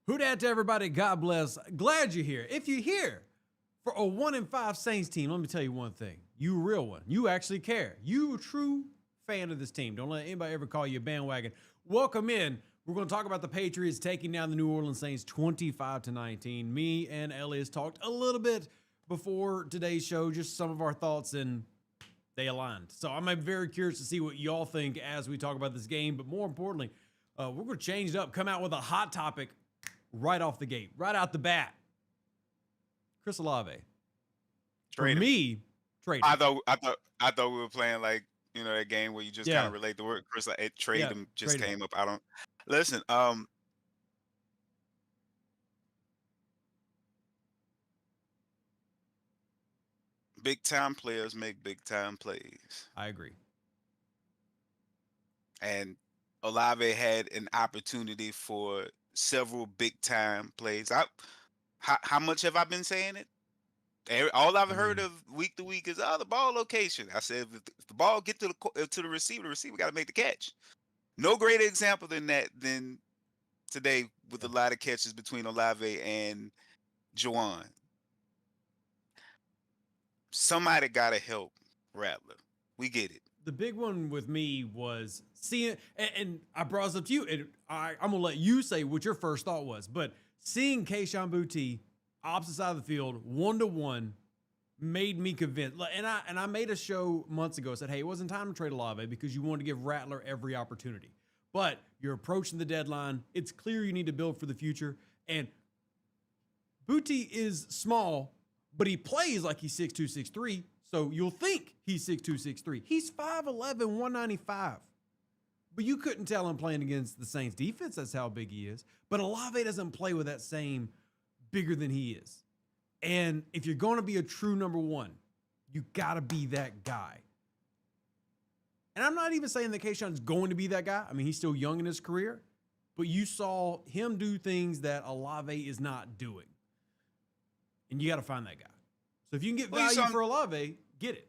Who dat to everybody? God bless. Glad you're here. If you're here for a 1-5 Saints team, let me tell you one thing. You a real one. You actually care. You a true fan of this team. Don't let anybody ever call you a bandwagon. Welcome in. We're going to talk about the Patriots taking down the New Orleans Saints 25-19. Me and Elias talked a little bit before today's show, just some of our thoughts, and they aligned. So I'm very curious to see what y'all think as we talk about this game. But more importantly, we're going to change it up, come out with a hot topic right off the gate, right out the bat. Chris Olave. Trade For him. me, trade him. I thought we were playing like, you know, that game where you just kind of relate the word. Chris, trade him just trade came up. I don't listen. Big time players make big time plays, I agree. and Olave had an opportunity for several big time plays. How much have I been saying it? All I've heard of week to week is the ball location. I said if the ball get to the receiver got to make the catch. No greater example than that than today with a lot of catches between Olave and Juwan. Somebody got to help Rattler. We get it. The big one with me was seeing, and I brought this up to you, and I'm going to let you say what your first thought was, but seeing Kayshon Boutte opposite side of the field, 1-to-1, made me convinced. And I made a show months ago, said, hey, it wasn't time to trade Olave because you wanted to give Rattler every opportunity. But you're approaching the deadline. It's clear you need to build for the future. And Boutte is small, but he plays like he's 6'2", 6'3", so you'll think he's 6'2", 6'3". He's 5'11", 195. But you couldn't tell him playing against the Saints defense. That's how big he is. But Olave doesn't play with that same bigger than he is. And if you're going to be a true number one, you got to be that guy. And I'm not even saying that Kayshon's going to be that guy. I mean, he's still young in his career. But you saw him do things that Olave is not doing. And you got to find that guy. So if you can get value for Olave, get it.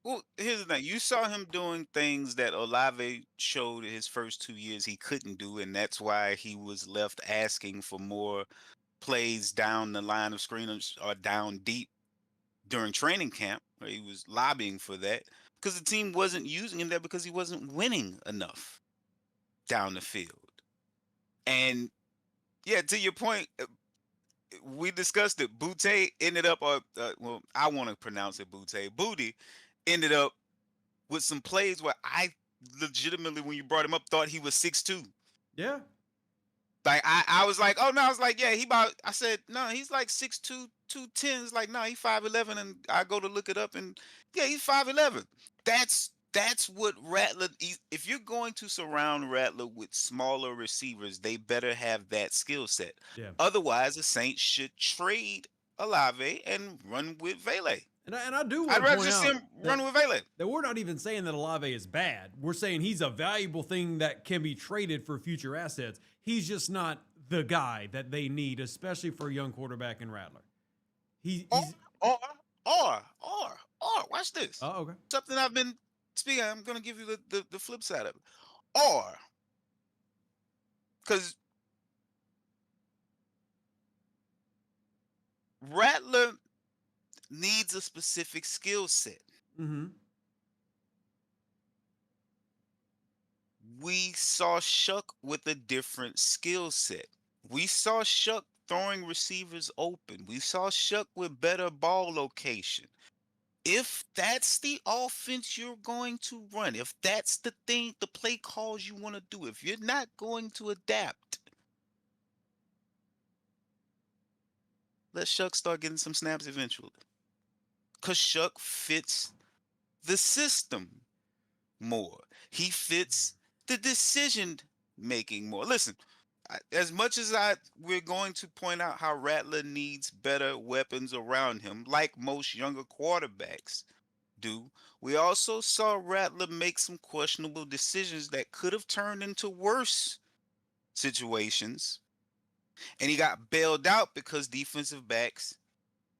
Well, here's the thing. You saw him doing things that Olave showed his first 2 years he couldn't do, and that's why he was left asking for more plays down the line of screens or down deep during training camp, where he was lobbying for that, because the team wasn't using him there because he wasn't winning enough down the field. And, yeah, to your point, we discussed it. Boutte ended up, well, I want to pronounce it Boutte ended up with some plays where I legitimately, when you brought him up, thought he was 6'2". Yeah. Like, I was like, oh, no, I was like, yeah, I said, no, he's like 6'2", 210. It's like, no, he's 5'11", and I go to look it up, and yeah, he's 5'11". That's what Rattler, if you're going to surround Rattler with smaller receivers, they better have that skill set. Yeah. Otherwise, the Saints should trade Olave and run with Vele. And I do want I'd to rather point just out see him run with Vele. that we're not even saying that Olave is bad. We're saying he's a valuable thing that can be traded for future assets. He's just not the guy that they need, especially for a young quarterback in Rattler. Or, watch this. Oh, okay. Something I've been speaking, I'm going to give you the flip side of it. Or, because Rattler needs a specific skill set. Mm-hmm. We saw Shuck with a different skill set. We saw Shuck throwing receivers open. We saw Shuck with better ball location. If that's the offense you're going to run, if that's the thing, the play calls you want to do, if you're not going to adapt, let Shuck start getting some snaps eventually. Because Shuck fits the system more. He fits the decision making more. Listen, as much as we're going to point out how Rattler needs better weapons around him, like most younger quarterbacks do, we also saw Rattler make some questionable decisions that could have turned into worse situations. And he got bailed out because defensive backs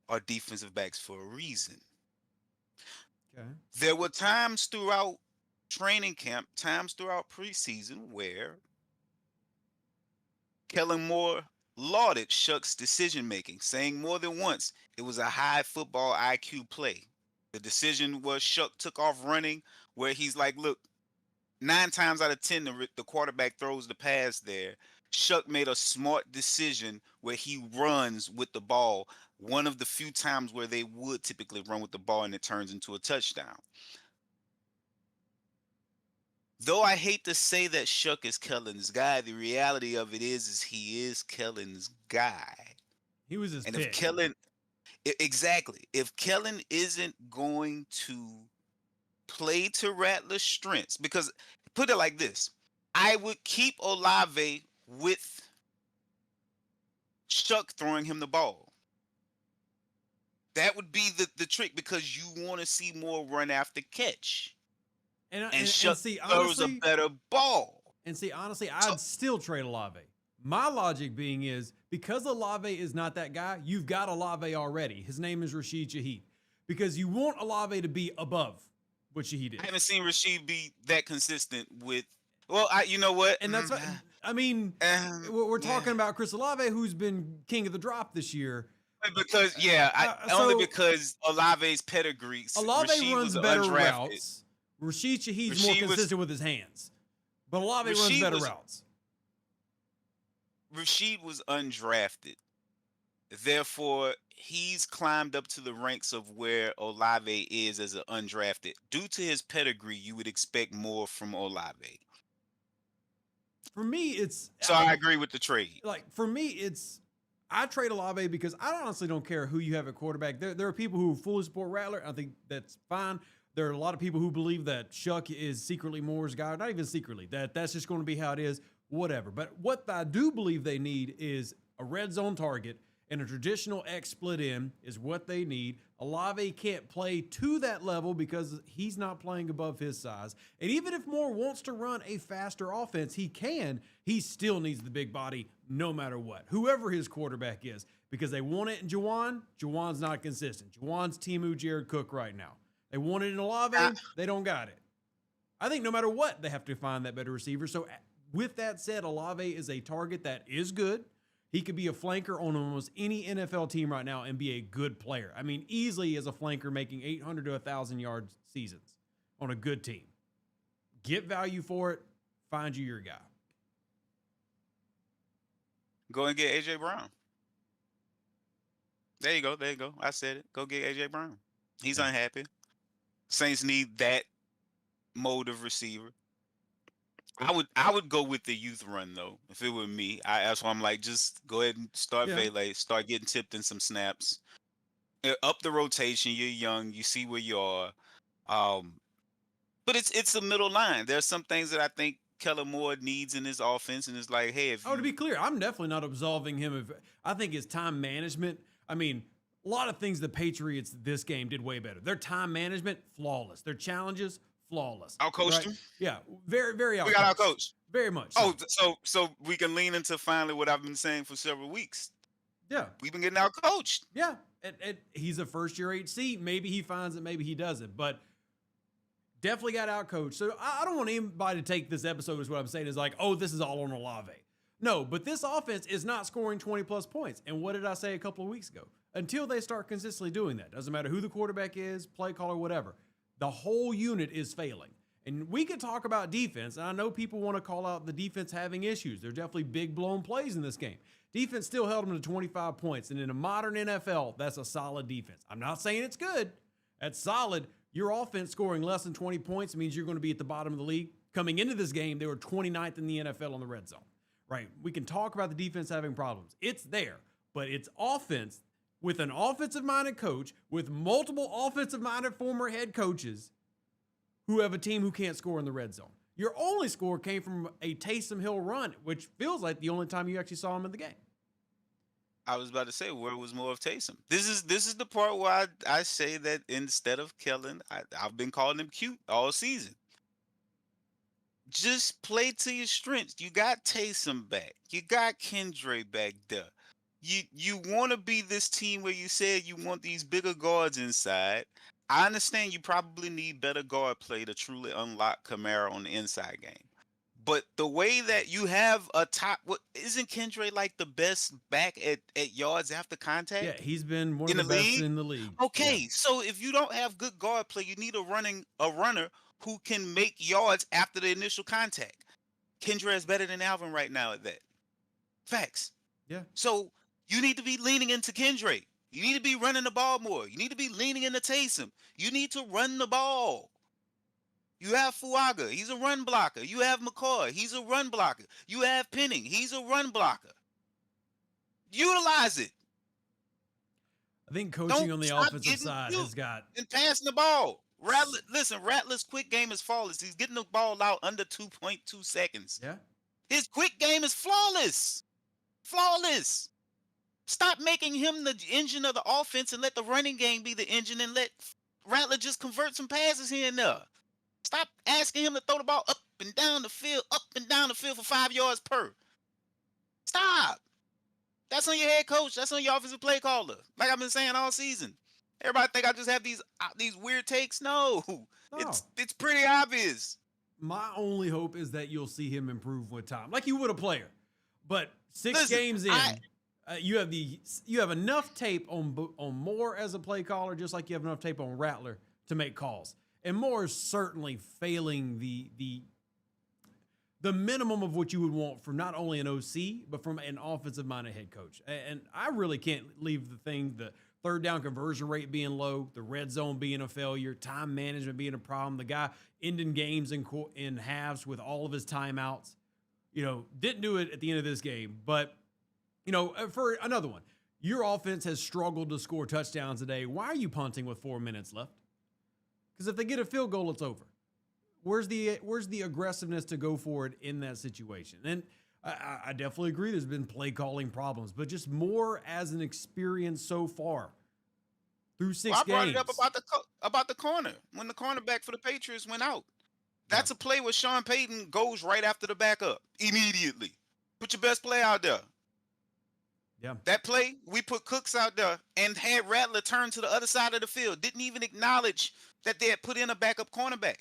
are defensive backs for a reason. Okay. There were times throughout training camp, times throughout preseason where Kellen Moore lauded Shuck's decision making, saying more than once it was a high football IQ play. The decision was Shuck took off running, where he's like, look, 9 times out of 10, the quarterback throws the pass there. Shuck made a smart decision where he runs with the ball. One of the few times where they would typically run with the ball and it turns into a touchdown. Though I hate to say that Shuck is Kellen's guy, the reality of it is he is Kellen's guy. He was his And if pick. Kellen, exactly, if Kellen isn't going to play to Rattler's strengths, because put it like this, I would keep Olave with Shuck throwing him the ball. That would be the trick, because you want to see more run after catch. And Shuck see, throws a honestly, better ball. I'd still trade Olave. My logic being is because Olave is not that guy, you've got Olave already. His name is Rashid Shaheed. Because you want Olave to be above what Shaheed is. I haven't seen Rashid be that consistent with. Well, you know what? And that's what I mean. We're talking about Chris Olave, who's been king of the drop this year. Because only because Olave's pedigree. Olave Rashid runs was better undrafted. routes. Rashid Shaheed's more consistent with his hands, but Olave runs better routes. Rashid was undrafted. Therefore, he's climbed up to the ranks of where Olave is as an undrafted. Due to his pedigree, you would expect more from Olave. For me, it's I agree with the trade. Like for me, I trade Olave because I honestly don't care who you have at quarterback. There are people who fully support Rattler. I think that's fine. There are a lot of people who believe that Shuck is secretly Moore's guy. Not even secretly. That's just going to be how it is. Whatever. But what I do believe they need is a red zone target, and a traditional X split in is what they need. Olave can't play to that level because he's not playing above his size. And even if Moore wants to run a faster offense, he can. He still needs the big body no matter what, whoever his quarterback is, because they want it in Juwan. Juwan's not consistent. Juwan's Temu Jared Cook right now. They want it in Olave. They don't got it. I think no matter what, they have to find that better receiver. So with that said, Olave is a target that is good. He could be a flanker on almost any NFL team right now and be a good player. I mean, easily as a flanker making 800 to 1,000 yard seasons on a good team. Get value for it. Find you your guy. Go and get A.J. Brown. There you go. There you go. I said it. Go get A.J. Brown. He's unhappy. Saints need that mode of receiver. I would go with the youth run though. If it were me, that's why I'm like, just go ahead and start Vele, start getting tipped in some snaps, up the rotation. You're young, you see where you are. But it's a middle line. There's some things that I think Kellen Moore needs in his offense, and it's like, hey, to be clear, I'm definitely not absolving him of. I think his time management. I mean, a lot of things the Patriots this game did way better. Their time management, flawless. Their challenges, flawless. Outcoached him? Yeah, very, very outcoached. We got outcoached. Very much. So we can lean into finally what I've been saying for several weeks. Yeah. We've been getting outcoached. Yeah. He's a first-year HC. Maybe he finds it, maybe he doesn't. But definitely got outcoached. So I don't want anybody to take this episode as what I'm saying is like, oh, this is all on Olave. No, but this offense is not scoring 20-plus points. And what did I say a couple of weeks ago? Until they start consistently doing that. Doesn't matter who the quarterback is, play caller, whatever. The whole unit is failing. And we could talk about defense, and I know people want to call out the defense having issues. There's definitely big blown plays in this game. Defense still held them to 25 points, and in a modern NFL, that's a solid defense. I'm not saying it's good. That's solid. Your offense scoring less than 20 points means you're going to be at the bottom of the league. Coming into this game, they were 29th in the NFL on the red zone. Right? We can talk about the defense having problems. It's there, but it's offense with an offensive-minded coach, with multiple offensive-minded former head coaches who have a team who can't score in the red zone. Your only score came from a Taysom Hill run, which feels like the only time you actually saw him in the game. I was about to say, where was more of Taysom? This is the part where I say that instead of Kellen, I've been calling him cute all season. Just play to your strengths. You got Taysom back. You got Kendra back there. You want to be this team where you said you want these bigger guards inside. I understand you probably need better guard play to truly unlock Kamara on the inside game. But the way that you have a top, what isn't Kendra like the best back at yards after Yeah, contact he's been one of in the the best league? in the league. Yeah. Okay, so if you don't have good guard play, you need a runner who can make yards after the initial contact. Kendra is better than Alvin right now at that. Facts. Yeah. So you need to be leaning into Kendra. You need to be running the ball more. You need to be leaning into Taysom. You need to run the ball. You have Fuaga, he's a run blocker. You have McCoy, he's a run blocker. You have Penning, he's a run blocker. Utilize it. I think coaching Don't on the stop offensive getting side cute has got. and passing the ball. Rattler's quick game is flawless. He's getting the ball out under 2.2 seconds. Yeah. His quick game is flawless. Flawless. Stop making him the engine of the offense and let the running game be the engine and let Rattler just convert some passes here and there. Stop asking him to throw the ball up and down the field for 5 yards per. Stop. That's on your head coach. That's on your offensive play caller. Like I've been saying all season. Everybody think I just have these weird takes. No, No. it's pretty obvious. My only hope is that you'll see him improve with time, like you would a player. But 6 Listen, games in, you have enough tape on Moore as a play caller, just like you have enough tape on Rattler to make calls. And Moore is certainly failing the minimum of what you would want from not only an OC, but from an offensive-minded head coach. And I really can't leave the third down conversion rate being low, the red zone being a failure, time management being a problem, the guy ending games in halves with all of his timeouts. Didn't do it at the end of this game. But, for another one, your offense has struggled to score touchdowns today. Why are you punting with 4 minutes left? Because if they get a field goal, it's over. Where's the aggressiveness to go for it in that situation? And I definitely agree there's been play calling problems, but just more as an experience so far through 6 games. I brought it up about the corner when the cornerback for the Patriots went out. That's a play where Sean Payton goes right after the backup immediately. Put your best play out there. Yeah. That play, we put Cooks out there and had Rattler turn to the other side of the field. Didn't even acknowledge that they had put in a backup cornerback.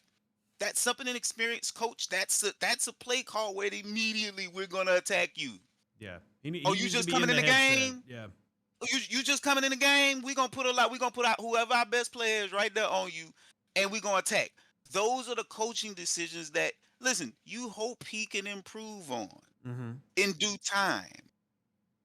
That's something an experienced coach. That's a play call where immediately we're gonna attack you. Yeah. You just coming in the game? Yeah. You just coming in the game? We're gonna put out whoever our best player is right there on you, and we're gonna attack. Those are the coaching decisions that you hope he can improve on in due time.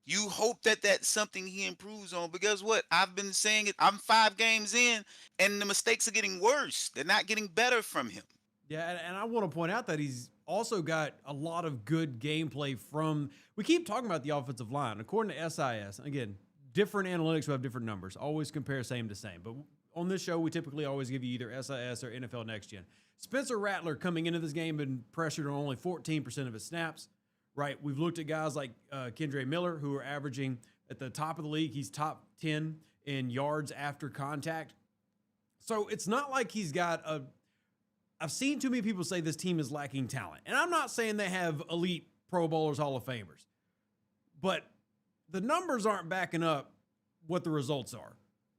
You hope that that's something he improves on, because what I've been saying, I'm 5 games in and the mistakes are getting worse. They're not getting better from him. Yeah, and I want to point out that he's also got a lot of good gameplay from. We keep talking about the offensive line. According to SIS, again, different analytics will have different numbers. Always compare same to same. But on this show, we typically always give you either SIS or NFL Next Gen. Spencer Rattler coming into this game been pressured on only 14% of his snaps. Right, we've looked at guys like Kendre Miller, who are averaging at the top of the league. He's top 10 in yards after contact. So it's not like he's got a. I've seen too many people say this team is lacking talent. And I'm not saying they have elite Pro Bowlers, Hall of Famers. But the numbers aren't backing up what the results are.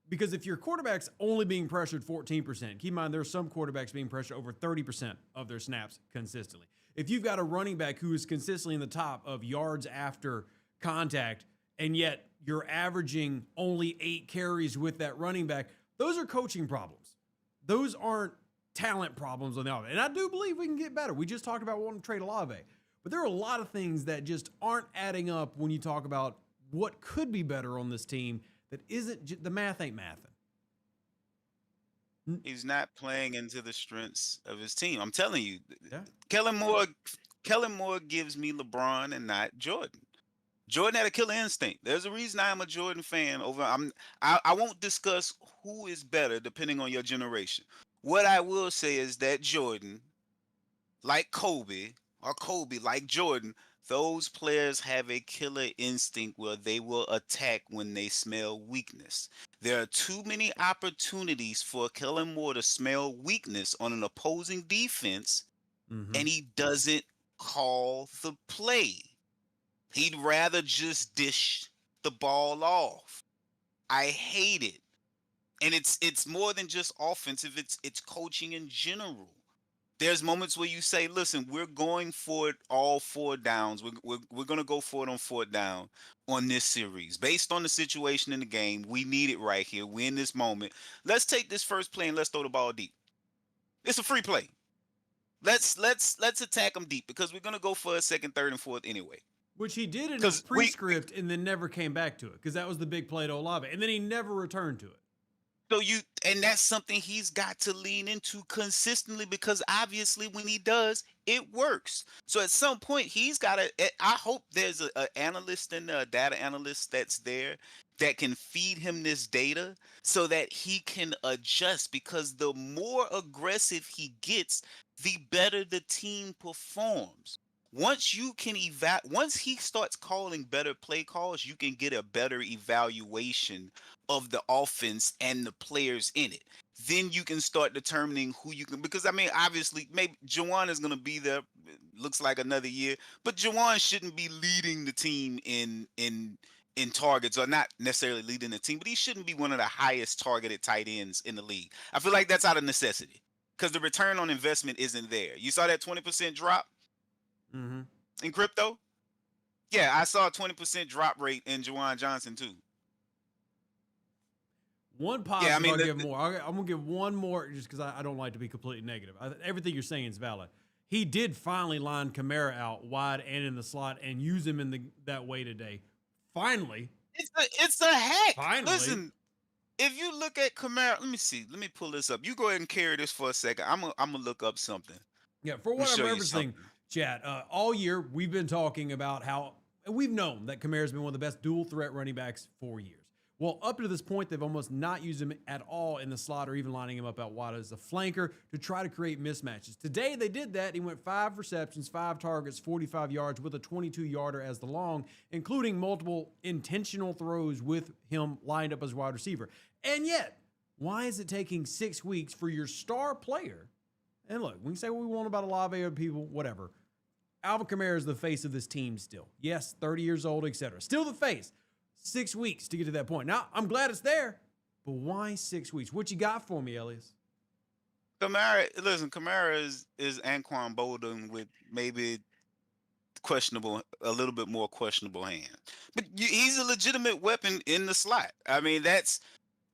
Because if your quarterback's only being pressured 14%, keep in mind there's some quarterbacks being pressured over 30% of their snaps consistently. If you've got a running back who is consistently in the top of yards after contact, and yet you're averaging only 8 carries with that running back, those are coaching problems. Those aren't talent problems on the offense. And I do believe we can get better. We just talked about wanting to trade Olave. But there are a lot of things that just aren't adding up when you talk about what could be better on this team that isn't, the math ain't mathing. He's not playing into the strengths of his team. I'm telling you, Yeah. Kellen Moore gives me LeBron and not Jordan. Jordan had a killer instinct. There's a reason I'm a Jordan fan. I won't discuss who is better depending on your generation. What I will say is that Jordan, like Kobe, or Kobe like Jordan, those players have a killer instinct where they will attack when they smell weakness. There are too many opportunities for Kellen Moore to smell weakness on an opposing defense, and he doesn't call the play. He'd rather just dish the ball off. I hate it. And it's more than just offensive, it's coaching in general. There's moments where you say, "Listen, we're going for it all 4 downs. We're going to go for it on 4 down on this series based on the situation in the game. We need it right here. We're in this moment. Let's take this first play and let's throw the ball deep. It's a free play. Let's attack them deep because we're going to go for a second, third, and fourth anyway. Which he did in a Because prescript and then never came back to it because that was the big play to Olave. And then he never returned to it. and that's something he's got to lean into consistently because obviously when he does, it works. So at some point he's got to. I hope there's a analyst and a data analyst that's there that can feed him this data so that he can adjust. Because the more aggressive he gets, the better the team performs. Once he starts calling better play calls, you can get a better evaluation of the offense and the players in it. Then you can start determining who you can, because I mean, obviously, maybe Jawan is going to be there. Looks like another year, but Jawan shouldn't be leading the team in targets, or not necessarily leading the team, but he shouldn't be one of the highest targeted tight ends in the league. I feel like that's out of necessity because the return on investment isn't there. You saw that 20% drop in crypto. Yeah, I saw a 20% drop rate in Jawan Johnson too. One positive, I'll give more. I'm going to give one more just because I don't like to be completely negative. Everything you're saying is valid. He did finally line Kamara out wide and in the slot and use him in that way today. Finally. It's a hack. Finally. Listen, if you look at Kamara, let me see. Let me pull this up. You go ahead and carry this for a second. I'm gonna look up something. Yeah, for what I'm referencing, Chad, all year we've been talking about how we've known that Kamara's been one of the best dual threat running backs for years. Well, up to this point, they've almost not used him at all in the slot or even lining him up out wide as a flanker to try to create mismatches. Today, they did that. He went 5 receptions, 5 targets, 45 yards with a 22-yarder as the long, including multiple intentional throws with him lined up as wide receiver. And yet, why is it taking 6 weeks for your star player? And look, we can say what we want about Olave or people, whatever. Alvin Kamara is the face of this team still. Yes, 30 years old, etc. Still the face. 6 weeks to get to that point. Now, I'm glad it's there, but why 6 weeks? What you got for me, Elias? Kamara is Anquan Bolden with maybe a little bit more questionable hand. But he's a legitimate weapon in the slot. I mean,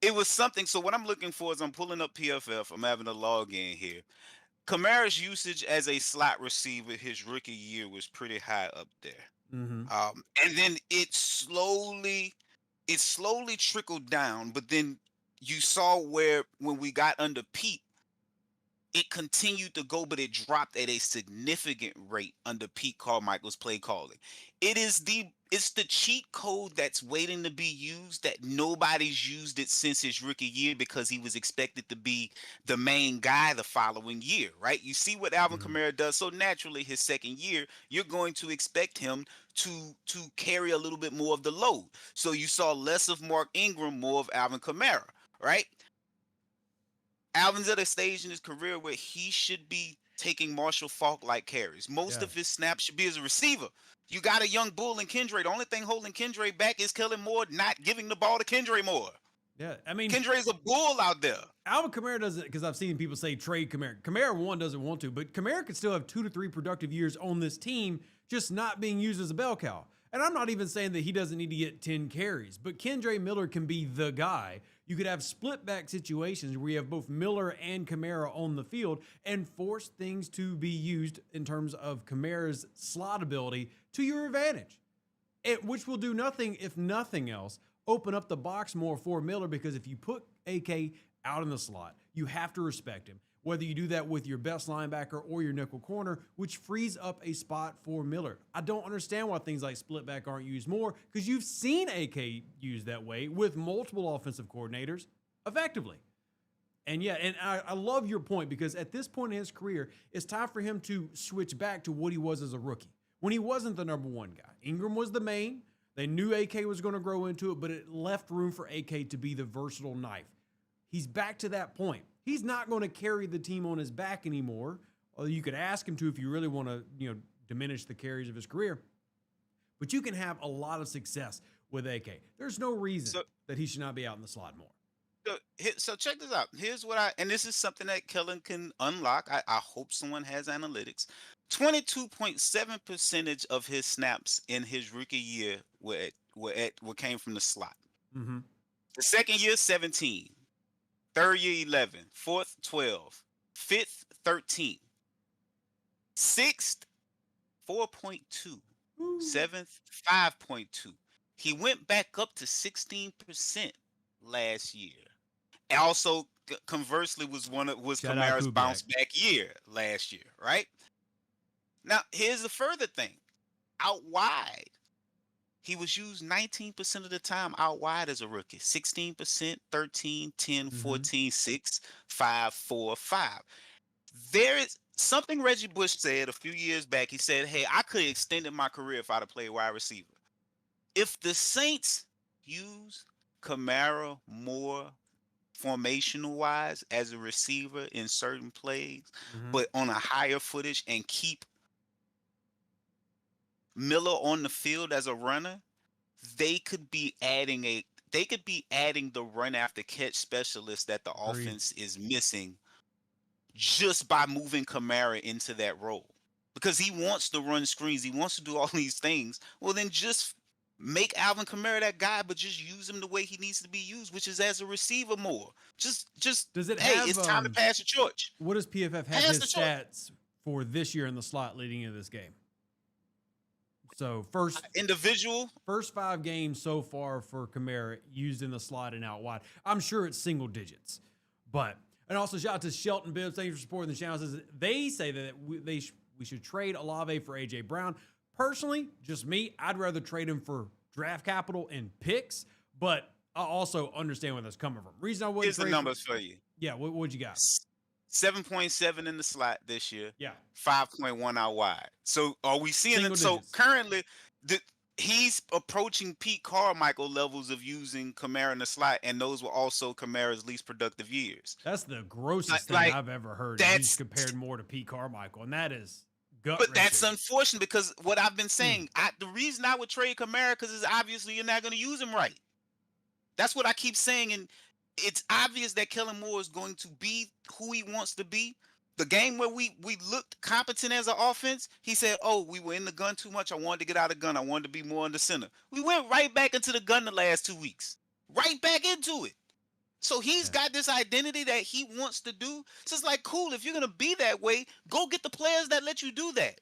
it was something. So what I'm looking for is I'm pulling up PFF. I'm having to log in here. Kamara's usage as a slot receiver his rookie year was pretty high up there. And then it slowly trickled down, but then you saw where when we got under Pete, it continued to go, but it dropped at a significant rate under Pete Carmichael's play calling. It's the cheat code that's waiting to be used that nobody's used it since his rookie year because he was expected to be the main guy the following year, right? You see what Alvin Kamara does. So naturally, his second year, you're going to expect him to carry a little bit more of the load. So you saw less of Mark Ingram, more of Alvin Kamara, right? Alvin's at a stage in his career where he should be taking Marshall Faulk-like carries. Most of his snaps should be as a receiver. You got a young bull in Kendra. The only thing holding Kendra back is Kellen Moore not giving the ball to Kendra Moore. Yeah, I mean, Kendra's a bull out there. Alvin Kamara doesn't, because I've seen people say trade Kamara. Kamara, one, doesn't want to, but Kamara could still have 2 to 3 productive years on this team, just not being used as a bell cow. And I'm not even saying that he doesn't need to get 10 carries, but Kendre Miller can be the guy. You could have split back situations where you have both Miller and Kamara on the field and force things to be used in terms of Kamara's slot ability to your advantage, which will do nothing, if nothing else, open up the box more for Miller, because if you put AK out in the slot, you have to respect him, whether you do that with your best linebacker or your nickel corner, which frees up a spot for Miller. I don't understand why things like split back aren't used more, because you've seen AK used that way with multiple offensive coordinators effectively. And yeah, and I love your point, because at this point in his career, it's time for him to switch back to what he was as a rookie, when he wasn't the number one guy. Ingram was the main. They knew AK was going to grow into it, but it left room for AK to be the versatile knife. He's back to that point. He's not going to carry the team on his back anymore. Although you could ask him to if you really want to, diminish the carries of his career. But you can have a lot of success with AK. There's no reason that he should not be out in the slot more. So check this out. Here's what and this is something that Kellen can unlock. I hope someone has analytics. 22.7% of his snaps in his rookie year were came from the slot. Mm-hmm. The second year, 17. Third year, 11. Fourth, 12. Fifth, 13. Sixth, 4.2. Seventh, 5.2. He went back up to 16% last year. And also, conversely, was Shout out Kamara's Kubiak. bounce back year last year, right? Now, here's the further thing. Out wide, he was used 19% of the time out wide as a rookie. 16%, 13, 10, 14, 6, 5, 4, 5. There is something Reggie Bush said a few years back. He said, hey, I could have extended my career if I'd have played wide receiver. If the Saints use Kamara more formational wise as a receiver in certain plays, but on a higher footage, and keep Miller on the field as a runner, they could be adding the run after catch specialist that the offense is missing just by moving Kamara into that role. Because he wants to run screens, he wants to do all these things. Well, then just make Alvin Kamara that guy, but just use him the way he needs to be used, which is as a receiver more. Just Does it hey, have, it's time to pass the torch. What does PFF have Pass his the torch. stats for this year in the slot leading into this game? So first 5 games so far for Kamara used in the slot and out wide. I'm sure it's single digits, and also shout out to Shelton Bibbs. Thank you for supporting the channel. Says they say that we should trade Olave for AJ Brown. Personally, just me, I'd rather trade him for draft capital and picks, but I also understand where that's coming from. Reason I wouldn't Here's the numbers for you. Yeah, what'd you got? 7.7 in the slot this year. Yeah. 5.1 out wide. So are we seeing it? So currently, he's approaching Pete Carmichael levels of using Kamara in the slot, and those were also Kamara's least productive years. That's the grossest thing I've ever heard. He's compared more to Pete Carmichael, and that is gut-wrenching. But that's unfortunate because what I've been saying, the reason I would trade Kamara because is obviously you're not going to use him right. That's what I keep saying, and it's obvious that Kellen Moore is going to be who he wants to be. The game where we looked competent as an offense, he said, oh, we were in the gun too much. I wanted to get out of the gun. I wanted to be more in the center. We went right back into the gun the last 2 weeks. Right back into it. So he's got this identity that he wants to do. So it's like, cool, if you're going to be that way, go get the players that let you do that.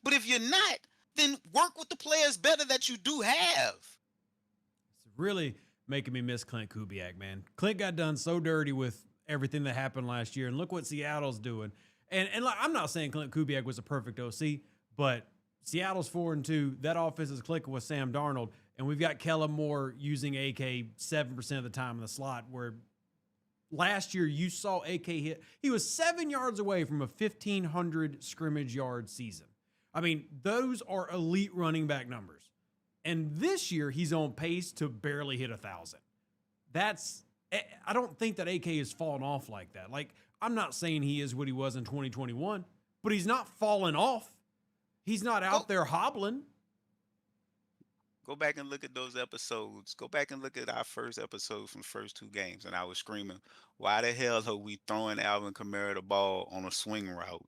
But if you're not, then work with the players better that you do have. It's really making me miss Clint Kubiak, man. Clint got done so dirty with everything that happened last year, and look what Seattle's doing. And like, I'm not saying Clint Kubiak was a perfect OC, but Seattle's 4-2. That offense is clicking with Sam Darnold, and we've got Kellen Moore using AK 7% of the time in the slot, where last year you saw AK hit. He was 7 yards away from a 1,500 scrimmage yard season. I mean, those are elite running back numbers. And this year, he's on pace to barely hit 1,000. I don't think that AK has fallen off like that. Like, I'm not saying he is what he was in 2021, but he's not falling off. He's not out there hobbling. Go back and look at those episodes. Go back and look at our first episode from the first 2 games. And I was screaming, why the hell are we throwing Alvin Kamara the ball on a swing route?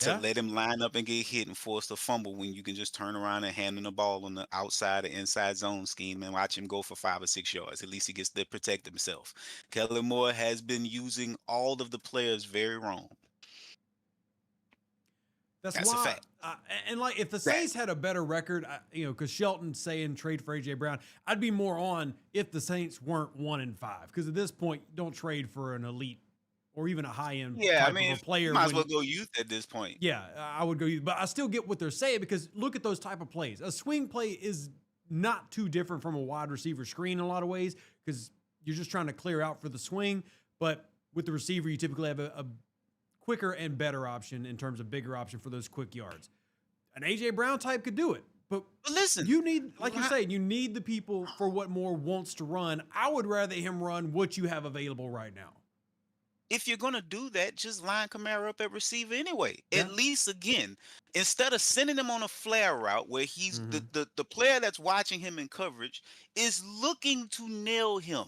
To let him line up and get hit and force the fumble when you can just turn around and hand him the ball on the outside or inside zone scheme and watch him go for 5 or 6 yards. At least he gets to protect himself. Kellen Moore has been using all of the players very wrong. That's why, a fact. And like, if the Saints had a better record, because Shelton's saying trade for AJ Brown, I'd be more on if the Saints weren't 1-5. Because at this point, don't trade for an elite or even a high-end type of a player. You might as well go youth at this point. Yeah, I would go youth. But I still get what they're saying because look at those type of plays. A swing play is not too different from a wide receiver screen in a lot of ways because you're just trying to clear out for the swing. But with the receiver, you typically have a quicker and better option in terms of bigger option for those quick yards. An A.J. Brown type could do it. But listen, you need, like you're saying, you need the people for what Moore wants to run. I would rather him run what you have available right now. If you're going to do that, just line Kamara up at receiver anyway. Yeah. At least, again, instead of sending him on a flare route where he's the player that's watching him in coverage is looking to nail him.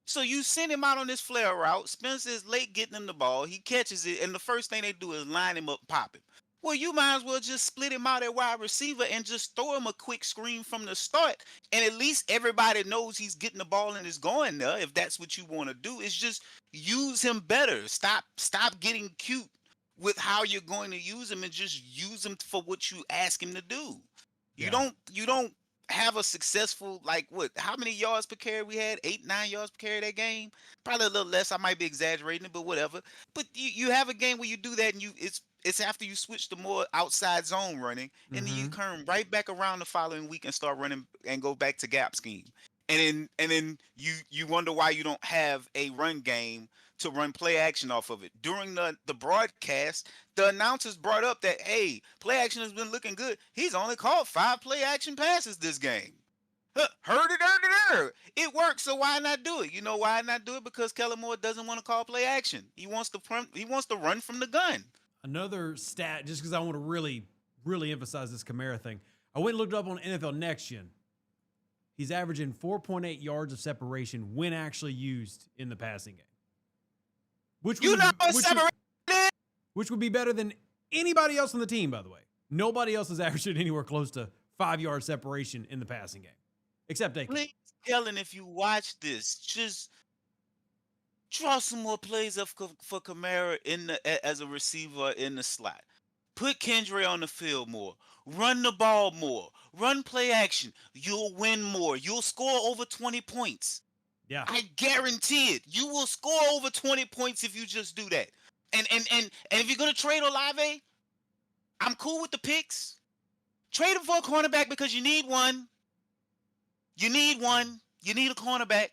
So you send him out on this flare route. Spencer is late getting him the ball. He catches it, and the first thing they do is line him up, pop him. Well, you might as well just split him out at wide receiver and just throw him a quick screen from the start. And at least everybody knows he's getting the ball and is going there. If that's what you want to do, it's just use him better. Stop getting cute with how you're going to use him and just use him for what you ask him to do. Yeah. You don't have a successful, like, what, how many yards per carry we had? 8, 9 yards per carry that game? Probably a little less. I might be exaggerating it, but whatever. But you have a game where you do that, and it's after you switch to more outside zone running, and then you Mm-hmm. turn right back around the following week and start running and go back to gap scheme. And then you wonder why you don't have a run game to run play action off of it. During the broadcast, the announcers brought up that, hey, play action has been looking good. He's only caught 5 play action passes this game. Huh, heard it, heard it, heard. It works, so why not do it? You know why not do it? Because Kellen Moore doesn't want to call play action. He wants to run from the gun. Another stat, just because I want to really emphasize this Kamara thing. I went and looked up on NFL Next Gen. He's averaging 4.8 yards of separation when actually used in the passing game. Which You would, know what which, separation is? which would be better than anybody else on the team, by the way. Nobody else is averaging anywhere close to 5 yard separation in the passing game, except Aiken. Please, Kellen, if you watch this, just draw some more plays up for Kamara as a receiver in the slot. Put Kendra on the field more. Run the ball more. Run play action. You'll win more. You'll score over 20 points. Yeah. I guarantee it. You will score over 20 points if you just do that. And if you're gonna trade Olave, I'm cool with the picks. Trade him for a cornerback because you need one. You need one. You need a cornerback.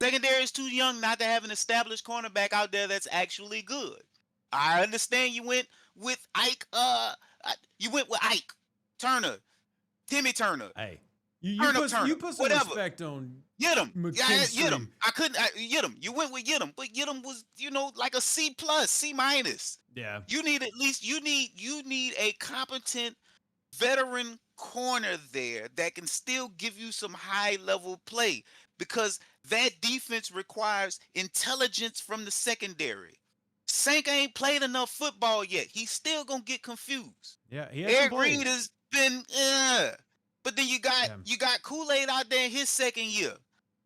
Secondary is too young not to have an established cornerback out there that's actually good. I understand you went with Ike. You went with Ike Turner, Timmy Turner, Hey, Turner, you put some whatever. respect on Get him. Yeah, get him. McKinstry. I couldn't. Get him. You went with get him, but get him was like a C plus, C minus. Yeah. You need at least you need a competent veteran corner there that can still give you some high level play because that defense requires intelligence from the secondary. Sank ain't played enough football yet. He's still gonna get confused. Yeah. He has some Eric plays. Reed has been, but then you got Kool-Aid out there in his second year,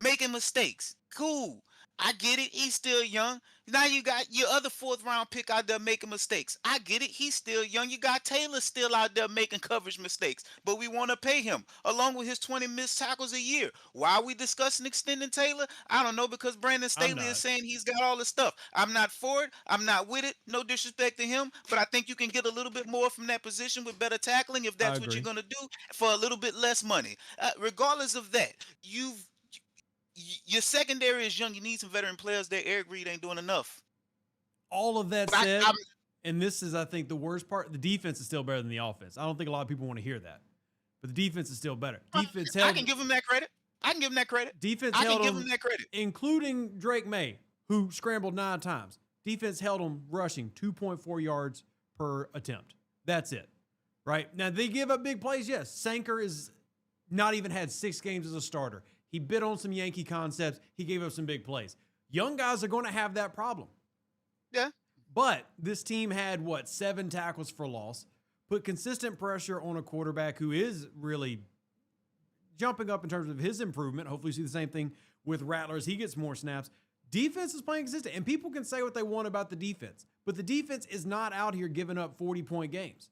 making mistakes. Cool, I get it. He's still young. Now you got your other 4th-round pick out there making mistakes. I get it. He's still young. You got Taylor still out there making coverage mistakes, but we want to pay him along with his 20 missed tackles a year. Why are we discussing extending Taylor? I don't know, because Brandon Staley is saying he's got all the stuff. I'm not for it. I'm not with it. No disrespect to him, but I think you can get a little bit more from that position with better tackling if that's what you're going to do for a little bit less money. Regardless of that, your secondary is young. You need some veteran players there. Eric Reed ain't doing enough. All of that said, and this is, I think, the worst part, the defense is still better than the offense. I don't think a lot of people want to hear that, but the defense is still better. Defense held, I can give him that credit. Defense I held can give him him that credit. Including Drake May, who scrambled 9 times. Defense held him rushing 2.4 yards per attempt. That's it. Right? Now, they give up big plays, yes. Sanker is not even had 6 games as a starter. He bit on some Yankee concepts. He gave up some big plays. Young guys are going to have that problem. Yeah. But this team had, 7 tackles for loss, put consistent pressure on a quarterback who is really jumping up in terms of his improvement. Hopefully you see the same thing with Rattler as he gets more snaps. Defense is playing consistent, and people can say what they want about the defense, but the defense is not out here giving up 40-point games.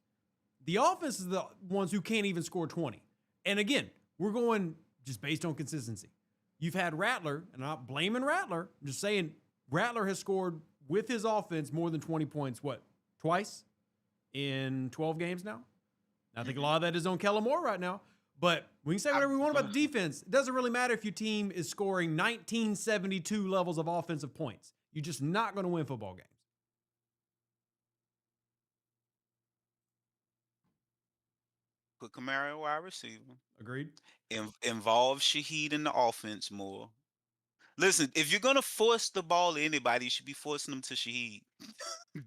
The offense is the ones who can't even score 20. And again, we're going just based on consistency. You've had Rattler, and I'm not blaming Rattler. I'm just saying Rattler has scored with his offense more than 20 points, twice in 12 games now? I think a lot of that is on Kellen Moore right now. But we can say whatever we want about the defense. It doesn't really matter if your team is scoring 1972 levels of offensive points. You're just not going to win football games. Put Kamara wide receiver. Agreed? Involve Shaheed in the offense more. Listen, if you're gonna force the ball to anybody, you should be forcing them to Shaheed.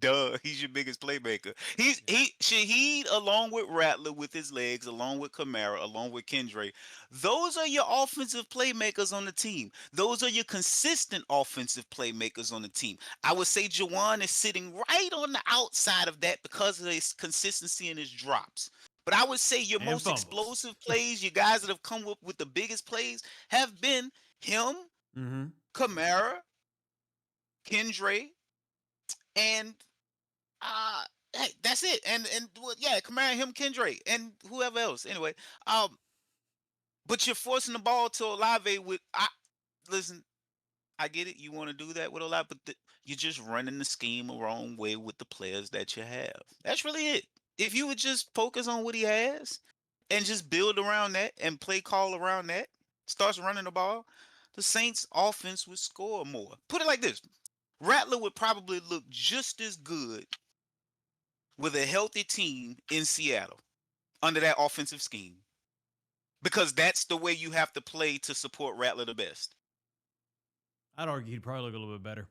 Duh, he's your biggest playmaker. Yeah. He Shaheed, along with Rattler with his legs, along with Kamara, along with Kendra. Those are your offensive playmakers on the team. Those are your consistent offensive playmakers on the team. I would say Jawan is sitting right on the outside of that because of his consistency in his drops. But I would say your And most fumbles. explosive plays, your guys that have come up with the biggest plays, have been him, Mm-hmm. Kamara, Kendra, and Uh hey, that's it. And well, yeah, Kamara, him, Kendra, and whoever else. Anyway, um, but you're forcing the ball to Olave with. I listen. I get it. You want to do that with Olave, but you're just running the scheme the wrong way with the players that you have. That's really it. If you would just focus on what he has and just build around that and play call around that, starts running the ball, the Saints' offense would score more. Put it like this: Rattler would probably look just as good with a healthy team in Seattle under that offensive scheme because that's the way you have to play to support Rattler the best. I'd argue he'd probably look a little bit better.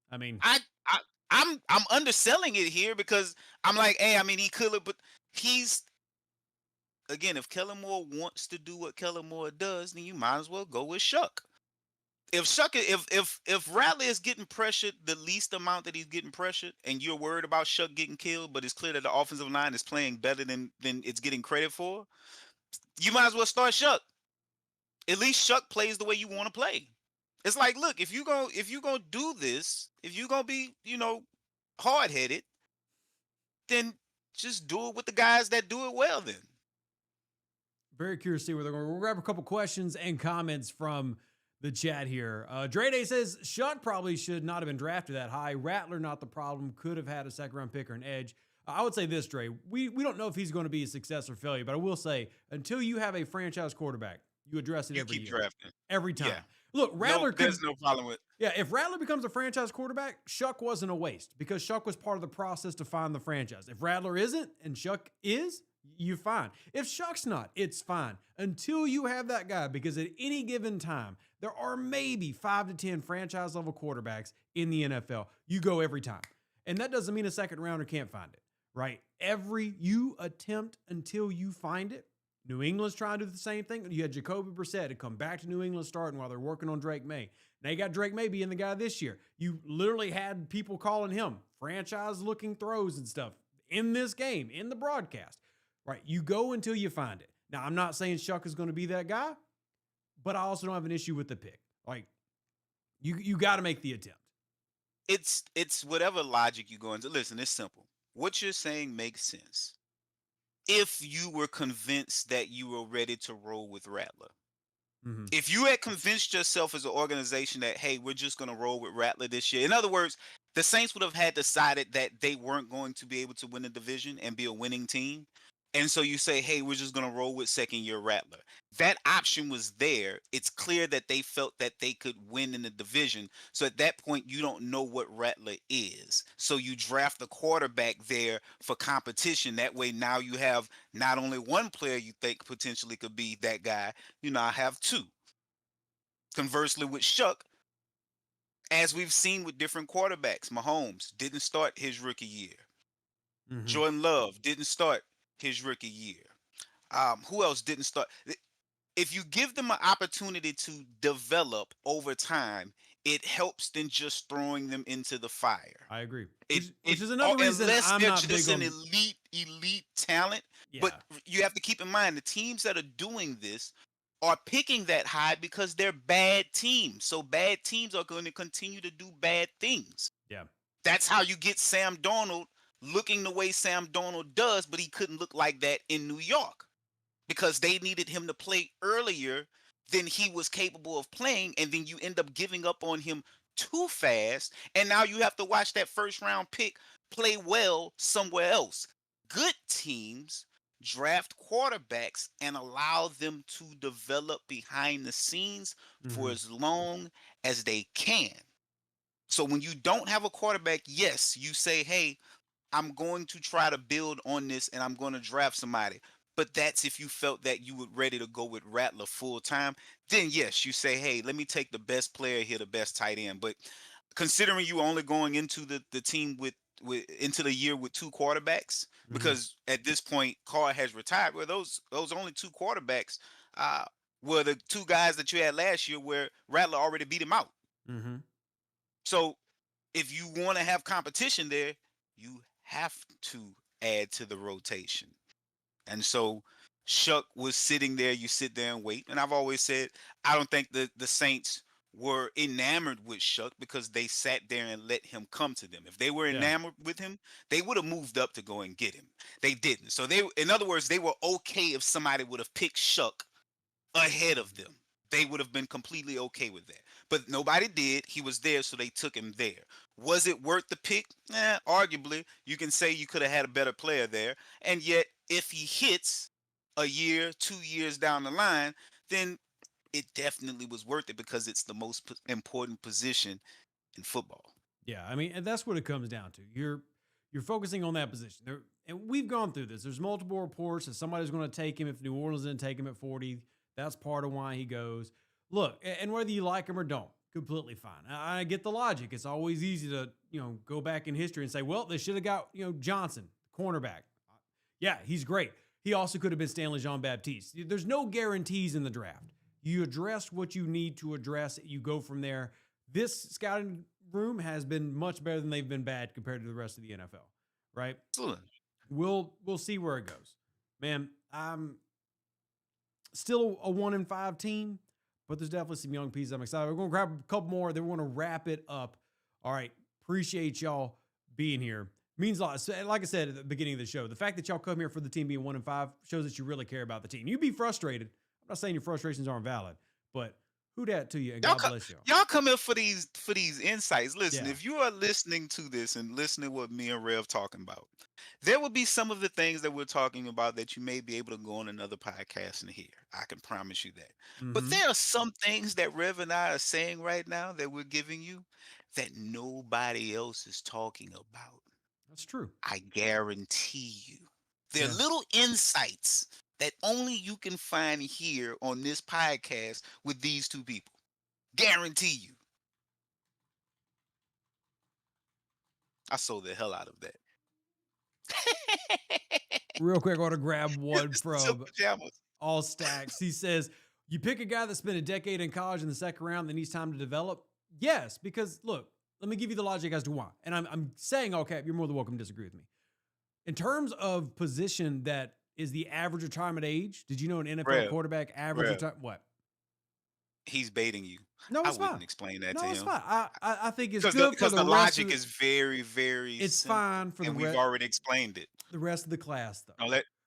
I mean, I, I I'm underselling it here because I'm like, hey, I mean, he could have, but he's again, if Kellen Moore wants to do what Kellen Moore does, then you might as well go with Shuck. If Rattler is getting pressured the least amount that he's getting pressured, and you're worried about Shuck getting killed, but it's clear that the offensive line is playing better than it's getting credit for, you might as well start Shuck. At least Shuck plays the way you want to play. It's like, look, if you gonna do this, if you gonna be, hard headed, then just do it with the guys that do it well. Then very curious to see where they're going. We'll grab a couple questions and comments from the chat here. Dre Day says Shuck probably should not have been drafted that high. Rattler not the problem. Could have had a second round pick or an edge. I would say this, Dre. We don't know if he's going to be a success or failure, but I will say until you have a franchise quarterback, you address it you every keep year, drafting. every Yeah, time. Look, no, Rattler could. there's no problem with. Yeah, if Rattler becomes a franchise quarterback, Shuck wasn't a waste because Shuck was part of the process to find the franchise. If Rattler isn't and Shuck is, you're fine. If Shuck's not, it's fine until you have that guy because at any given time, there are maybe 5 to 10 franchise level quarterbacks in the NFL. You go every time. And that doesn't mean a second rounder can't find it, right? You attempt until you find it. New England's trying to do the same thing. You had Jacoby Brissett to come back to New England starting while they're working on Drake May. Now you got Drake May being the guy this year. You literally had people calling him franchise-looking throws and stuff in this game, in the broadcast. Right? You go until you find it. Now, I'm not saying Shuck is going to be that guy, but I also don't have an issue with the pick. Like, you got to make the attempt. It's whatever logic you go into. Listen, it's simple. What you're saying makes sense if you were convinced that you were ready to roll with Rattler. Mm-hmm. If you had convinced yourself as an organization that, hey, we're just going to roll with Rattler this year. In other words, the Saints would have had decided that they weren't going to be able to win the division and be a winning team. And so you say, hey, we're just going to roll with second year Rattler. That option was there. It's clear that they felt that they could win in the division. So at that point, you don't know what Rattler is. So you draft the quarterback there for competition. That way, now you have not only one player you think potentially could be that guy, you now have two. Conversely, with Shuck, as we've seen with different quarterbacks, Mahomes didn't start his rookie year. Mm-hmm. Jordan Love didn't start his rookie year. Who else didn't start? If you give them an opportunity to develop over time, it helps than just throwing them into the fire. I agree. It Which is another reason unless I'm they're not just big an on elite talent. yeah. But you have to keep in mind the teams that are doing this are picking that high because they're bad teams. So bad teams are going to continue to do bad things. Yeah. That's how you get Sam Darnold looking the way Sam Darnold does, but he couldn't look like that in New York because they needed him to play earlier than he was capable of playing, and then you end up giving up on him too fast, and now you have to watch that first round pick play well somewhere else. Good teams draft quarterbacks and allow them to develop behind the scenes for Mm-hmm. as long as they can. So when you don't have a quarterback, yes, you say, hey, I'm going to try to build on this and I'm going to draft somebody. But that's if you felt that you were ready to go with Rattler full time. Then yes, you say, hey, let me take the best player here, the best tight end. But considering you only going into the team with into the year with two quarterbacks, Mm-hmm. because at this point Carr has retired. Well, those only two quarterbacks uh, were the two guys that you had last year, where Rattler already beat him out. Mm-hmm. So if you want to have competition there, you have to add to the rotation. And so Shuck was sitting there. You sit there and wait. And I've always said, I don't think the Saints were enamored with Shuck because they sat there and let him come to them. If they were Yeah. enamored with him, they would have moved up to go and get him. They didn't. So in other words, they were okay if somebody would have picked Shuck ahead of them. They would have been completely okay with that. But nobody did. He was there, so they took him there. Was it worth the pick? Arguably. You can say you could have had a better player there. And yet, if he hits a year, 2 years down the line, then it definitely was worth it because it's the most important position in football. Yeah, I mean, and that's what it comes down to. You're focusing on that position. And we've gone through this. There's multiple reports that somebody's going to take him if New Orleans didn't take him at 40. That's part of why he goes. Look, and whether you like him or don't, completely fine. I get the logic. It's always easy to, go back in history and say, well, they should have got, Johnson, cornerback. Yeah, he's great. He also could have been Stanley Jean-Baptiste. There's no guarantees in the draft. You address what you need to address. You go from there. This scouting room has been much better than they've been bad compared to the rest of the NFL, right? Excellent. We'll see where it goes. Man, I'm still a 1-5 team, but there's definitely some young pieces I'm excited. We're going to grab a couple more. Then we're going to wrap it up. All right. Appreciate y'all being here. Means a lot. So, like I said at the beginning of the show, the fact that y'all come here for the team being 1-5 shows that you really care about the team. You'd be frustrated. I'm not saying your frustrations aren't valid, but who dat to you, and God bless y'all. Y'all come here for these insights. Listen, Yeah. if you are listening to this and listening to what me and Rev talking about, there will be some of the things that we're talking about that you may be able to go on another podcast and hear. I can promise you that. But Mhm. there are some things that Rev and I are saying right now that we're giving you that nobody else is talking about. That's true. I guarantee you. They're Yeah. little insights that only you can find here on this podcast with these two people. Guarantee you. I sold the hell out of that. Real quick, I want to grab one from Silk pajamas. All Stacks. He says, you pick a guy that spent a decade in college in the second round that needs time to develop? Yes, because look, let me give you the logic as to why. And I'm saying, okay, you're more than welcome to disagree with me. In terms of position that is the average retirement age, did you know an NFL quarterback average retirement? What? He's baiting you. No, it's I wouldn't fine. explain that No, to it's him. fine. I think it's good Because for the rest logic is very, very It's simple, fine for and the we've already explained it. the rest of the class, though.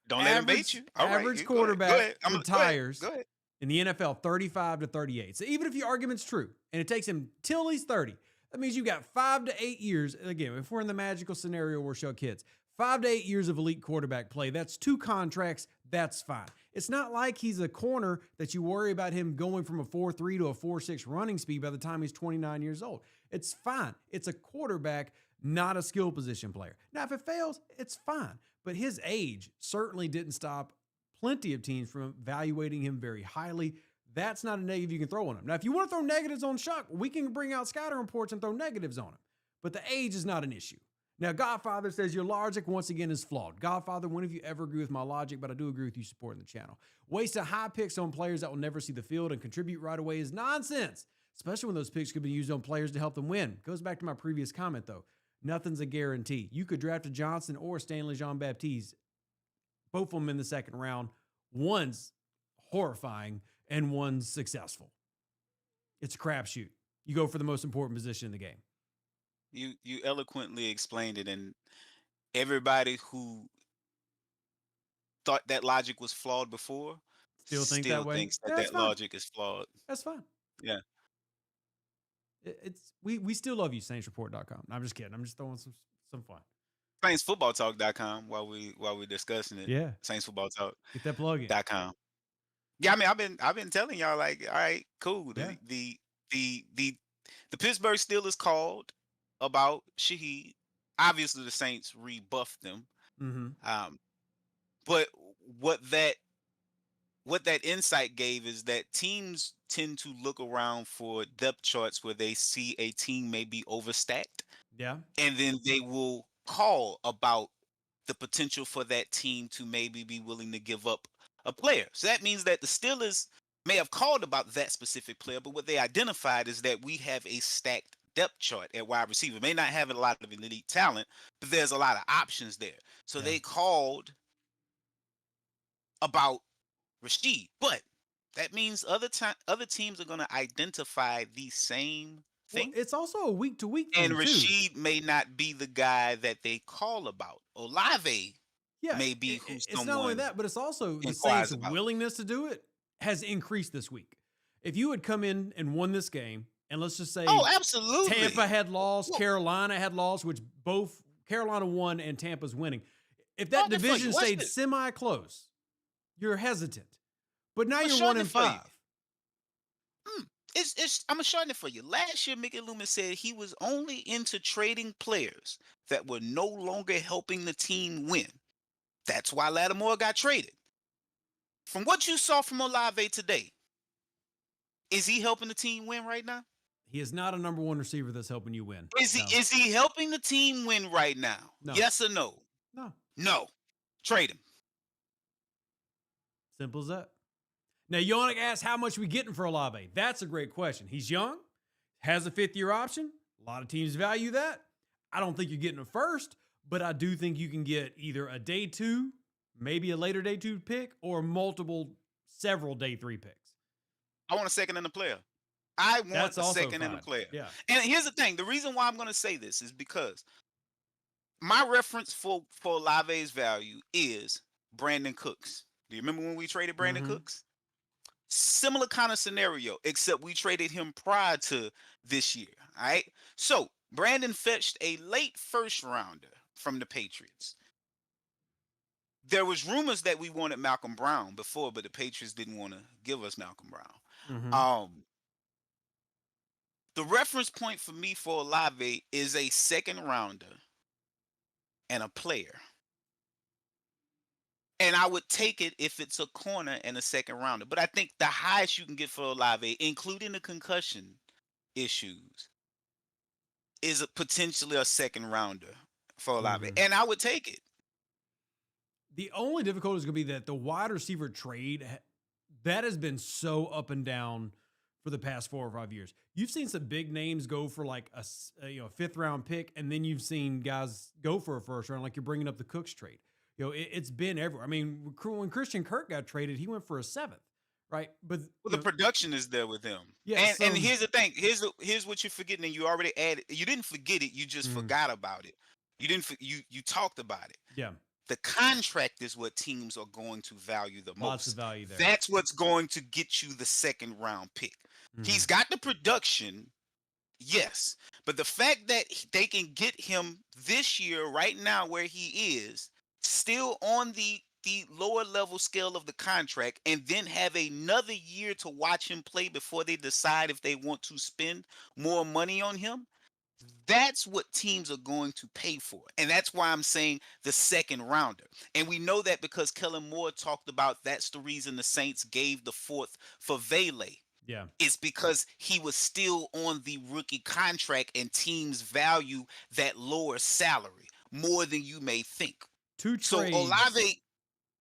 Don't let him bait you. All right, average go ahead. quarterback Go ahead. retires Go ahead. in the NFL 35 to 38. So even if your argument's true and it takes him till he's 30, that means you got 5 to 8 years. Again, if we're in the magical scenario where Shuck hits, 5 to 8 years of elite quarterback play. That's 2 contracts. That's fine. It's not like he's a corner that you worry about him going from a 4.3 to a 4.6 running speed by the time he's 29 years old. It's fine. It's a quarterback, not a skill position player. Now, if it fails, it's fine. But his age certainly didn't stop plenty of teams from evaluating him very highly. That's not a negative you can throw on him. Now, if you want to throw negatives on Shuck, we can bring out scouting reports and throw negatives on him. But the age is not an issue. Now, Godfather says your logic, once again, is flawed. Godfather, when have you ever agree with my logic? But I do agree with you supporting the channel. Wasting high picks on players that will never see the field and contribute right away is nonsense, especially when those picks could be used on players to help them win. Goes back to my previous comment, though. Nothing's a guarantee. You could draft a Johnson or Stanley Jean-Baptiste, both of them in the second round. One's horrifying and one's successful. It's a crapshoot. You go for the most important position in the game. You eloquently explained it, and everybody who thought that logic was flawed before Still think that way? thinks Yeah, that logic is flawed. That's fine. Yeah. We still love you, SaintsReport.com. I'm just kidding. I'm just throwing some fun. SaintsFootballTalk.com while we're discussing it. Yeah. SaintsFootballTalk.com. Get that plug in. Yeah, I mean, I've been telling y'all, like, all right, cool. Yeah. The Pittsburgh Steelers called about Shaheed. Obviously, the Saints rebuffed them. Mm-hmm. But what that insight gave is that teams tend to look around for depth charts where they see a team may be overstacked, Yeah. and then they will call about the potential for that team to maybe be willing to give up a player. So that means that the Steelers may have called about that specific player, but what they identified is that we have a stacked depth chart at wide receiver. May not have a lot of elite talent, but there's a lot of options there. So Yeah. they called about Rashid, but that means other teams are going to identify the same Well, thing, it's also a week to week and thing too. Rashid may not be the guy that they call about. Olave Yeah, may be who it's not only someone that, but it's also the Saints' inquires about. willingness to do it has increased this week. If you had come in and won this game, and let's just Oh, say Tampa absolutely. had lost, Well, Carolina had lost, which both Carolina won and Tampa's winning. If that shorten it for you. division Watch stayed this. semi close, you're hesitant. But now I'm gonna you're one shorten it and for you. five. Hmm. It's I'm gonna shorten it for you. Last year, Mickey Loomis said he was only into trading players that were no longer helping the team win. That's why Lattimore got traded. From what you saw from Olave today, is he helping the team win right now? He is not a number one receiver that's helping you win. Is No, he is he helping the team win right now? no, Yes or no? no. No. Trade him. Simple as that. Now, you want to ask how much we getting for Olave? That's a great question. He's young, has a fifth-year option. A lot of teams value that. I don't think you're getting a first, but I do think you can get either a day two, maybe a later day two pick, or several day three picks. I want a second in the player. I want That's a also second in the fine. player. Yeah. And here's the thing: the reason why I'm going to say this is because my reference for Olave's value is Brandon Cooks. Do you remember when we traded Brandon Mm-hmm. Cooks? Similar kind of scenario, except we traded him prior to this year. All right. So Brandon fetched a late first rounder from the Patriots. There was rumors that we wanted Malcolm Brown before, but the Patriots didn't want to give us Malcolm Brown. Mm-hmm. The reference point for me for Olave is a second rounder and a player. And I would take it if it's a corner and a second rounder. But I think the highest you can get for Olave, including the concussion issues, is potentially a second rounder for Olave. Mm-hmm. And I would take it. The only difficulty is going to be that the wide receiver trade that has been so up and down for the past 4 or 5 years. You've seen some big names go for like a fifth round pick, and then you've seen guys go for a first round, like you're bringing up the Cooks trade. It's been everywhere. I mean, when Christian Kirk got traded, he went for a seventh, right? But Well, the production is there with him. yeah, And here's the thing. Here's what you're forgetting, and you already added. You didn't forget it. You just forgot about it. You didn't. You talked about it. Yeah. The contract is what teams are going to value the most. Lots of value there. That's what's going to get you the second round pick. He's got the production, yes, but the fact that they can get him this year, right now, where he is, still on the lower level scale of the contract, and then have another year to watch him play before they decide if they want to spend more money on him. That's what teams are going to pay for. And that's why I'm saying the second rounder. And we know that because Kellen Moore talked about that's the reason the Saints gave the fourth for Vele. Yeah. It's because he was still on the rookie contract and teams value that lower salary more than you may think. Two trades. So Olave.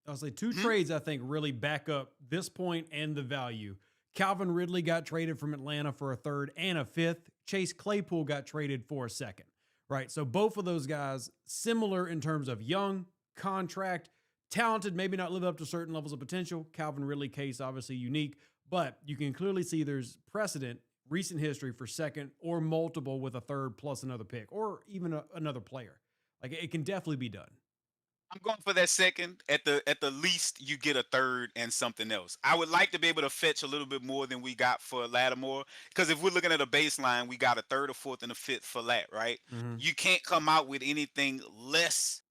I'll say two trades, I think, really back up this point and the value. Calvin Ridley got traded from Atlanta for a third and a fifth. Chase Claypool got traded for a second, right? So both of those guys, similar in terms of young, contract, talented, maybe not live up to certain levels of potential. Calvin Ridley case, obviously unique, but you can clearly see there's precedent, recent history for second or multiple with a third plus another pick or even another player. Like it can definitely be done. I'm going for that second. At the least, you get a third and something else. I would like to be able to fetch a little bit more than we got for Lattimore, because if we're looking at a baseline, we got a third, a fourth, and a fifth for Lat, right? You can't come out with anything less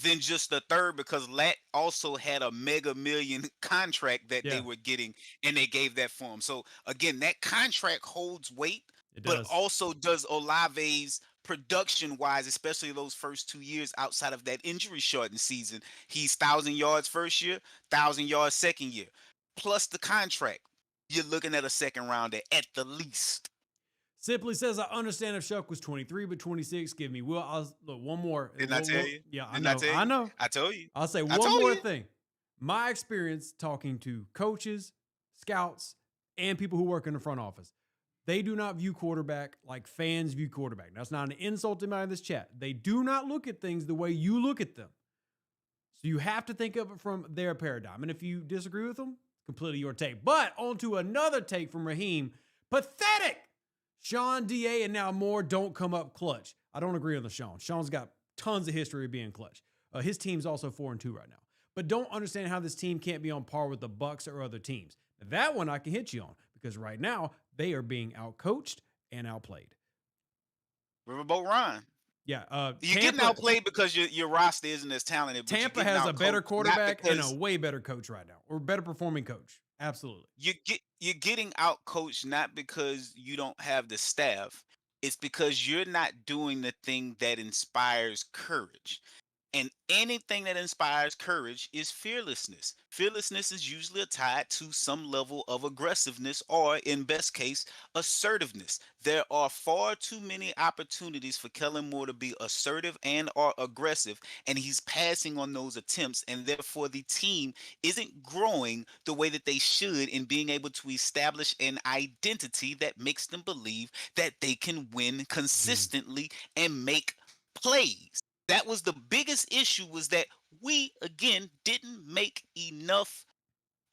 than just a third, because Lat also had a mega million contract that they were getting, and they gave that for him. So again, that contract holds weight, but also does Olave's production wise, especially those first 2 years outside of that injury shortened season. He's 1,000 yards first year, 1,000 yards second year, plus the contract. You're looking at a second rounder at the least. Simply says, I understand if Shuck was 23, but 26. Give me Will. Look, one more. Didn't I tell you? Yeah, I Didn't I know. tell I you? know. I told you. I'll say I one told more you. thing. My experience talking to coaches, scouts, and people who work in the front office, they do not view quarterback like fans view quarterback. That's not an insult to anybody in this chat. They do not look at things the way you look at them. So you have to think of it from their paradigm. And if you disagree with them, completely your take. But on to another take from Raheem. Pathetic. Sean, DA, and now more don't come up clutch. I don't agree on the Sean. Sean's got tons of history of being clutch. His team's also 4-2 right now. But don't understand how this team can't be on par with the Bucks or other teams. Now, that one I can hit you on because right now they are being outcoached and outplayed. Riverboat Ron. Yeah, You're getting outplayed because your roster isn't as talented. But Tampa has a better quarterback and a way better coach right now, or better performing coach. Absolutely. You're getting outcoached not because you don't have the staff. It's because you're not doing the thing that inspires courage. And anything that inspires courage is fearlessness. Fearlessness is usually tied to some level of aggressiveness or, in best case, assertiveness. There are far too many opportunities for Kellen Moore to be assertive and or aggressive, and he's passing on those attempts, and therefore the team isn't growing the way that they should in being able to establish an identity that makes them believe that they can win consistently and make plays. That was the biggest issue, was that we again didn't make enough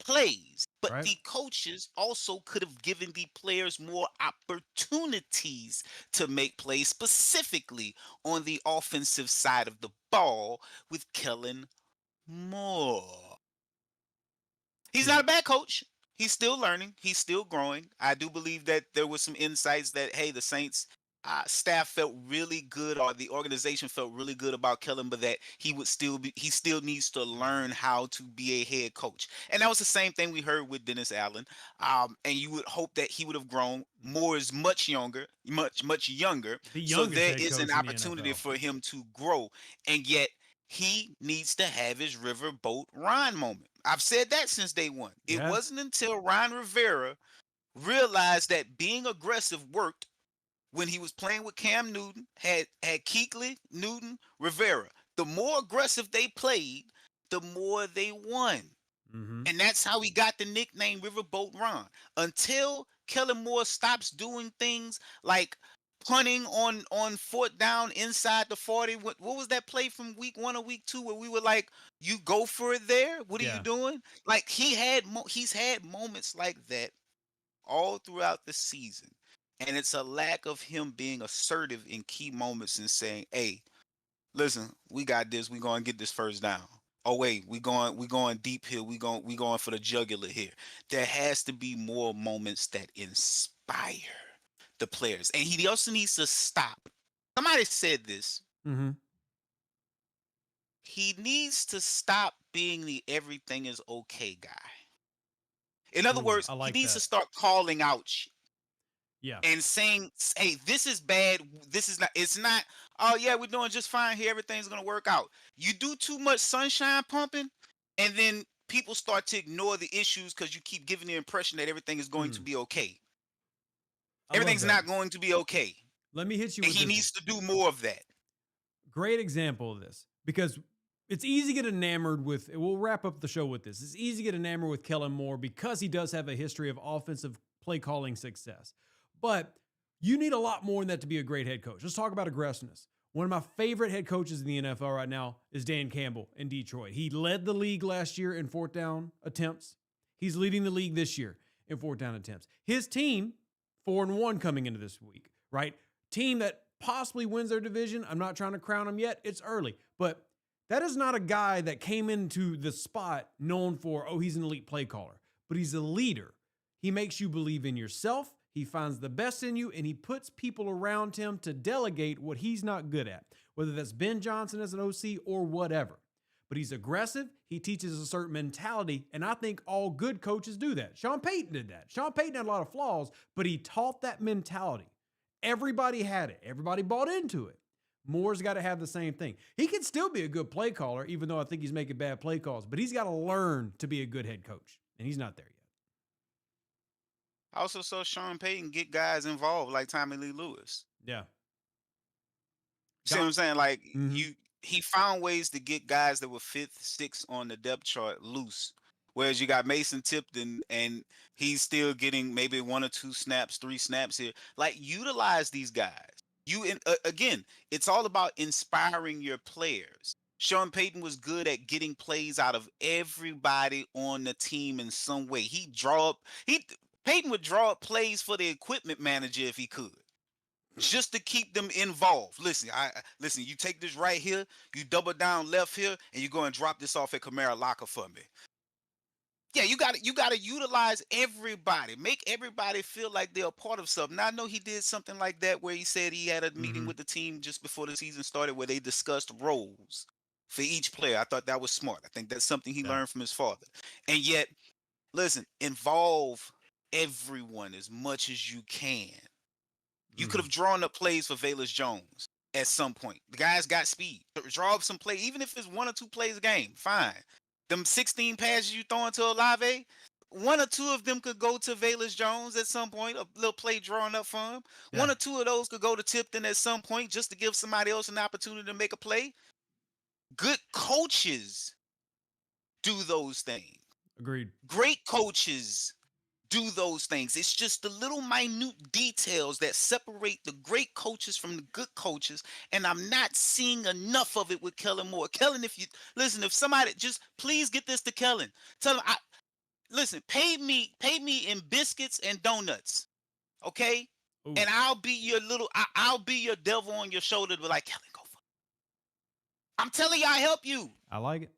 plays, but Right. the coaches also could have given the players more opportunities to make plays, specifically on the offensive side of the ball with Kellen Moore. He's not a bad coach. He's still learning. He's still growing. I do believe that there was some insights that, hey, the Saints staff felt really good, or the organization felt really good about Kellen, but that he still needs to learn how to be a head coach. And that was the same thing we heard with Dennis Allen. And you would hope that he would have grown. Moore is much younger. So there is an opportunity for him to grow. And yet he needs to have his Riverboat Ron moment. I've said that since day one. It wasn't until Ron Rivera realized that being aggressive worked when he was playing with Cam Newton, had Kuechly, Newton, Rivera. The more aggressive they played, the more they won. Mm-hmm. And that's how he got the nickname Riverboat Ron. Until Kellen Moore stops doing things like punting on fourth down inside the 40. What was that play from week 1 or week 2 where we were like, you go for it there? What are you doing? Like he's had moments like that all throughout the season. And it's a lack of him being assertive in key moments and saying, hey, listen, we got this. We're going to get this first down. Oh, wait, we going deep here. We going for the jugular here. There has to be more moments that inspire the players. And he also needs to stop. Somebody said this. Mm-hmm. He needs to stop being the everything is okay guy. In other words, he needs to start calling out shit. Yeah. And saying, hey, this is bad. It's not, oh yeah, we're doing just fine here. Everything's going to work out. You do too much sunshine pumping, and then people start to ignore the issues because you keep giving the impression that everything is going to be okay. Everything's not going to be okay. Let me hit you and with he needs to do more of that. Great example of this, because it's easy to get enamored with, we'll wrap up the show with this. It's easy to get enamored with Kellen Moore because he does have a history of offensive play calling success. But you need a lot more than that to be a great head coach. Let's talk about aggressiveness. One of my favorite head coaches in the NFL right now is Dan Campbell in Detroit. He led the league last year in fourth down attempts. He's leading the league this year in fourth down attempts. His team, 4-1 coming into this week, right? Team that possibly wins their division. I'm not trying to crown him yet. It's early. But that is not a guy that came into the spot known for, oh, he's an elite play caller. But he's a leader. He makes you believe in yourself. He finds the best in you, and he puts people around him to delegate what he's not good at, whether that's Ben Johnson as an OC or whatever. But he's aggressive. He teaches a certain mentality, and I think all good coaches do that. Sean Payton did that. Sean Payton had a lot of flaws, but he taught that mentality. Everybody had it. Everybody bought into it. Moore's got to have the same thing. He can still be a good play caller, even though I think he's making bad play calls, but he's got to learn to be a good head coach, and he's not there yet. I also saw Sean Payton get guys involved like Tommy Lee Lewis. Yeah. See what I'm saying? Like Mhm. he found ways to get guys that were fifth, sixth on the depth chart loose. Whereas you got Mason Tipton and he's still getting maybe 1 or 2 snaps, 3 snaps here. Like utilize these guys. Again, it's all about inspiring your players. Sean Payton was good at getting plays out of everybody on the team in some way. Payton would draw up plays for the equipment manager if he could, just to keep them involved. Listen. You take this right here, you double down left here, and you go and drop this off at Kamara Locker for me. Yeah, you got to utilize everybody, make everybody feel like they're a part of something. Now, I know he did something like that where he said he had a meeting with the team just before the season started where they discussed roles for each player. I thought that was smart. I think that's something he Yeah. learned from his father. And yet, listen, involve everyone as much as you can. You could have drawn up plays for Velus Jones at some point. The guy's got speed. Draw up some play, even if it's 1 or 2 plays a game. Fine. Them 16 passes you throwing to Olave, 1 or 2 of them could go to Velus Jones at some point. A little play drawing up for him. Yeah. 1 or 2 of those could go to Tipton at some point, just to give somebody else an opportunity to make a play. Good coaches do those things. Agreed. Great coaches do those things. It's just the little minute details that separate the great coaches from the good coaches, and I'm not seeing enough of it with Kellen Moore. Kellen, if somebody just please get this to Kellen. Tell him, listen, pay me in biscuits and donuts, okay? Ooh. And I'll be your devil on your shoulder to be like, Kellen, go for it. I'm telling you, I help you. I like it.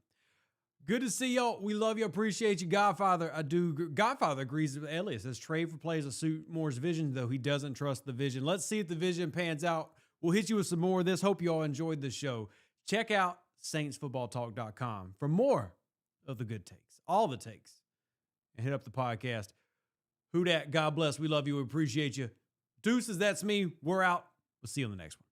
Good to see y'all. We love you. Appreciate you, Godfather. I do. Godfather agrees with Elliot. Says trade for plays to suit Moore's vision, though he doesn't trust the vision. Let's see if the vision pans out. We'll hit you with some more of this. Hope you all enjoyed the show. Check out saintsfootballtalk.com for more of the good takes, all the takes, and hit up the podcast. Who dat? God bless. We love you. We appreciate you. Deuces, that's me. We're out. We'll see you on the next one.